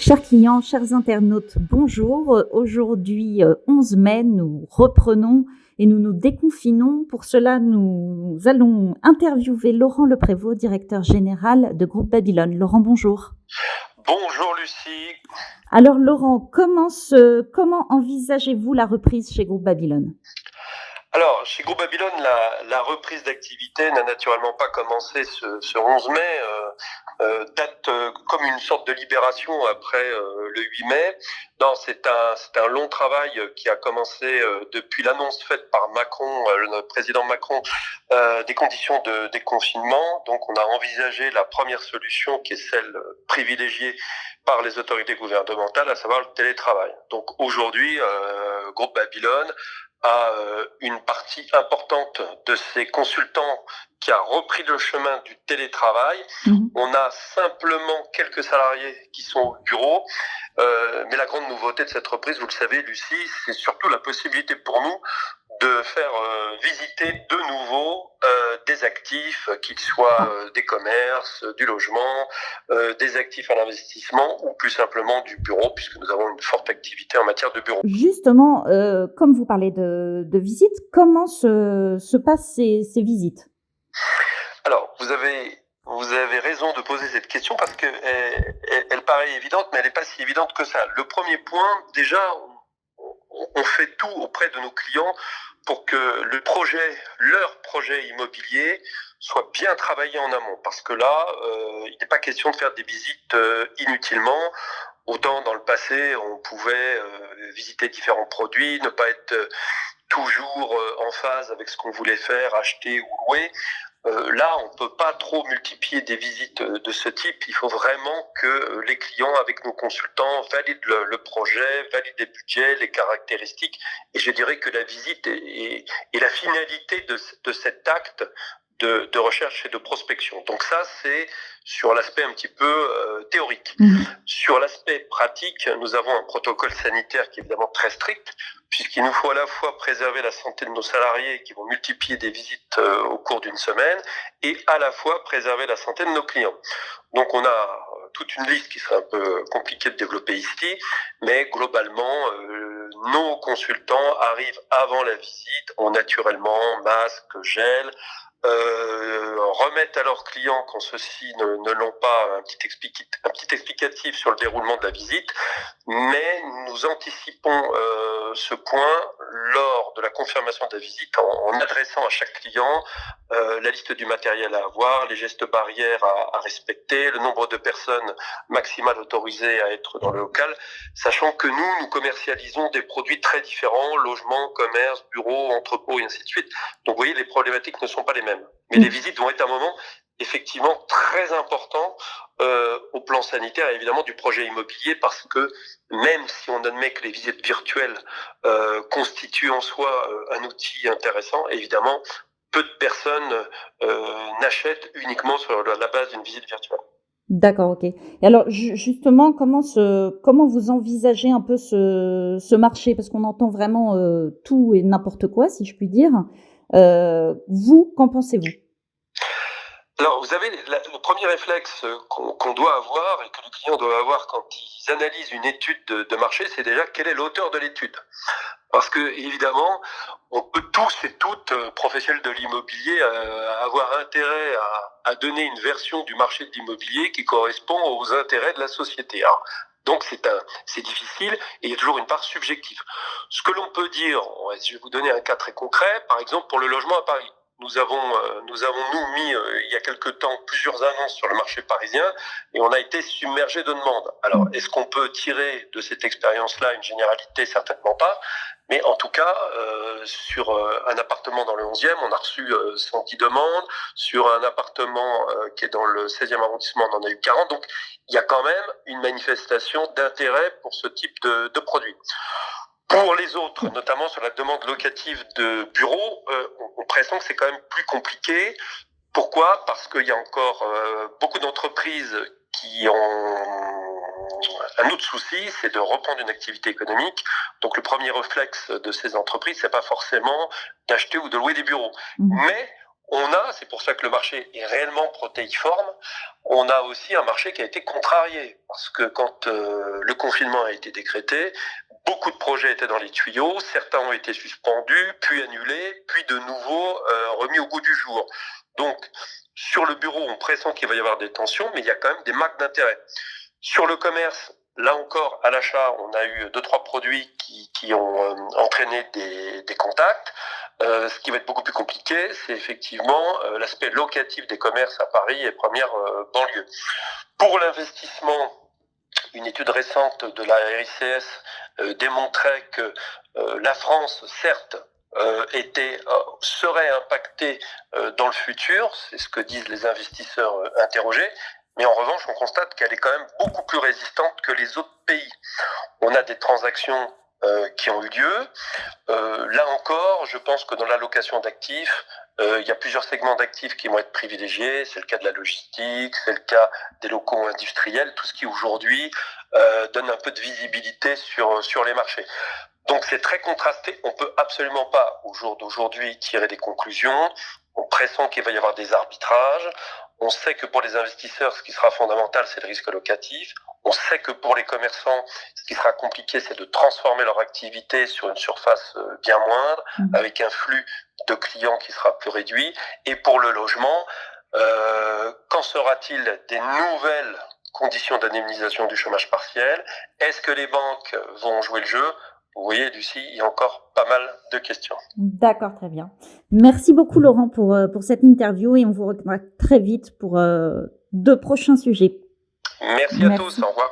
Chers clients, chers internautes, bonjour. Aujourd'hui, 11 mai, nous reprenons et nous nous déconfinons. Pour cela, nous allons interviewer Laurent Leprévost, directeur général de Groupe Babylone. Laurent, bonjour. Bonjour Lucie. Alors Laurent, comment envisagez-vous la reprise chez Groupe Babylone ? Alors, chez Groupe Babylone, la reprise d'activité n'a naturellement pas commencé ce 11 mai, date comme une sorte de libération après le 8 mai. Non, c'est un long travail qui a commencé depuis l'annonce faite par Macron, le président Macron, des conditions de déconfinement. Donc, on a envisagé la première solution qui est celle privilégiée par les autorités gouvernementales, à savoir le télétravail. Donc, aujourd'hui, Groupe Babylone à une partie importante de ces consultants qui a repris le chemin du télétravail. On a simplement quelques salariés qui sont au bureau, mais la grande nouveauté de cette reprise, vous le savez Lucie, c'est surtout la possibilité pour nous de faire visiter de nouveau des actifs, qu'ils soient des commerces, du logement, des actifs à l'investissement ou plus simplement du bureau, puisque nous avons une forte activité en matière de bureau. Justement, comme vous parlez de visites, comment se passent ces visites ? Alors, vous avez raison de poser cette question parce que elle paraît évidente, mais elle n'est pas si évidente que ça. Le premier point, déjà, on fait tout auprès de nos clients pour que leur projet immobilier soit bien travaillé en amont. Parce que là, il n'est pas question de faire des visites inutilement. Autant dans le passé, on pouvait visiter différents produits, ne pas être toujours en phase avec ce qu'on voulait faire, acheter ou louer. Là, on ne peut pas trop multiplier des visites de ce type. Il faut vraiment que les clients, avec nos consultants, valident le projet, valident les budgets, les caractéristiques. Et je dirais que la visite est la finalité de cet acte de recherche et de prospection. Donc ça, c'est sur l'aspect un petit peu théorique. Sur l'aspect pratique, nous avons un protocole sanitaire qui est évidemment très strict, puisqu'il nous faut à la fois préserver la santé de nos salariés qui vont multiplier des visites au cours d'une semaine, et à la fois préserver la santé de nos clients. Donc on a toute une liste qui serait un peu compliquée de développer ici, mais globalement, nos consultants arrivent avant la visite, ont naturellement masque, gel, remettent à leurs clients, quand ceux-ci ne l'ont pas, un petit explicatif sur le déroulement de la visite, mais nous anticipons ce point lors de la confirmation de la visite en adressant à chaque client la liste du matériel à avoir, les gestes barrières à respecter, le nombre de personnes maximales autorisées à être dans le local, sachant que nous commercialisons des produits très différents, logement, commerce, bureau, entrepôt et ainsi de suite. Donc vous voyez, les problématiques ne sont pas les mêmes. Mais les visites vont être un moment effectivement très important au plan sanitaire et évidemment du projet immobilier, parce que même si on admet que les visites virtuelles constituent en soi un outil intéressant, évidemment, peu de personnes n'achètent uniquement sur la base d'une visite virtuelle. D'accord, ok. Et alors justement, comment vous envisagez un peu ce marché ? Parce qu'on entend vraiment tout et n'importe quoi, si je puis dire. Vous, qu'en pensez-vous ? Alors, vous savez, le premier réflexe qu'on doit avoir et que les clients doivent avoir quand ils analysent une étude de marché, c'est déjà quel est l'auteur de l'étude. Parce que, évidemment, on peut tous et toutes, professionnels de l'immobilier, avoir intérêt à donner une version du marché de l'immobilier qui correspond aux intérêts de la société. Alors, donc c'est difficile et il y a toujours une part subjective. Ce que l'on peut dire, je vais vous donner un cas très concret, par exemple pour le logement à Paris. Nous avons mis il y a quelque temps plusieurs annonces sur le marché parisien et on a été submergé de demandes. Alors, est-ce qu'on peut tirer de cette expérience-là une généralité ? Certainement pas. Mais en tout cas, sur un appartement dans le 11e, on a reçu 110 demandes. Sur un appartement qui est dans le 16e arrondissement, on en a eu 40. Donc, il y a quand même une manifestation d'intérêt pour ce type de produit. Pour les autres, notamment sur la demande locative de bureaux, on pressent que c'est quand même plus compliqué. Pourquoi ? Parce qu'il y a encore beaucoup d'entreprises qui ont un autre souci, c'est de reprendre une activité économique. Donc le premier réflexe de ces entreprises, c'est pas forcément d'acheter ou de louer des bureaux. Mais c'est pour ça que le marché est réellement protéiforme, on a aussi un marché qui a été contrarié. Parce que quand le confinement a été décrété, beaucoup de projets étaient dans les tuyaux, certains ont été suspendus, puis annulés, puis de nouveau remis au goût du jour. Donc, sur le bureau, on pressent qu'il va y avoir des tensions, mais il y a quand même des marques d'intérêt. Sur le commerce, là encore, à l'achat, on a eu 2-3 produits qui ont entraîné des contacts. Ce qui va être beaucoup plus compliqué, c'est effectivement l'aspect locatif des commerces à Paris et première banlieue. Pour l'investissement, une étude récente de la RICS démontrait que la France, certes, serait impactée dans le futur, c'est ce que disent les investisseurs interrogés, mais en revanche, on constate qu'elle est quand même beaucoup plus résistante que les autres pays. On a des transactions qui ont eu lieu. Là encore, je pense que dans l'allocation d'actifs, il y a plusieurs segments d'actifs qui vont être privilégiés. C'est le cas de la logistique, c'est le cas des locaux industriels, tout ce qui aujourd'hui donne un peu de visibilité sur les marchés. Donc c'est très contrasté. On peut absolument pas, au jour d'aujourd'hui, tirer des conclusions. On pressent qu'il va y avoir des arbitrages. On sait que pour les investisseurs, ce qui sera fondamental, c'est le risque locatif. On sait que pour les commerçants, ce qui sera compliqué, c'est de transformer leur activité sur une surface bien moindre, avec un flux de clients qui sera plus réduit. Et pour le logement, qu'en sera-t-il des nouvelles conditions d'indemnisation du chômage partiel? Est-ce que les banques vont jouer le jeu? Vous voyez, Lucie, il y a encore pas mal de questions. D'accord, très bien. Merci beaucoup, Laurent, pour cette interview et on vous retrouvera très vite pour de prochains sujets. Merci à tous, au revoir.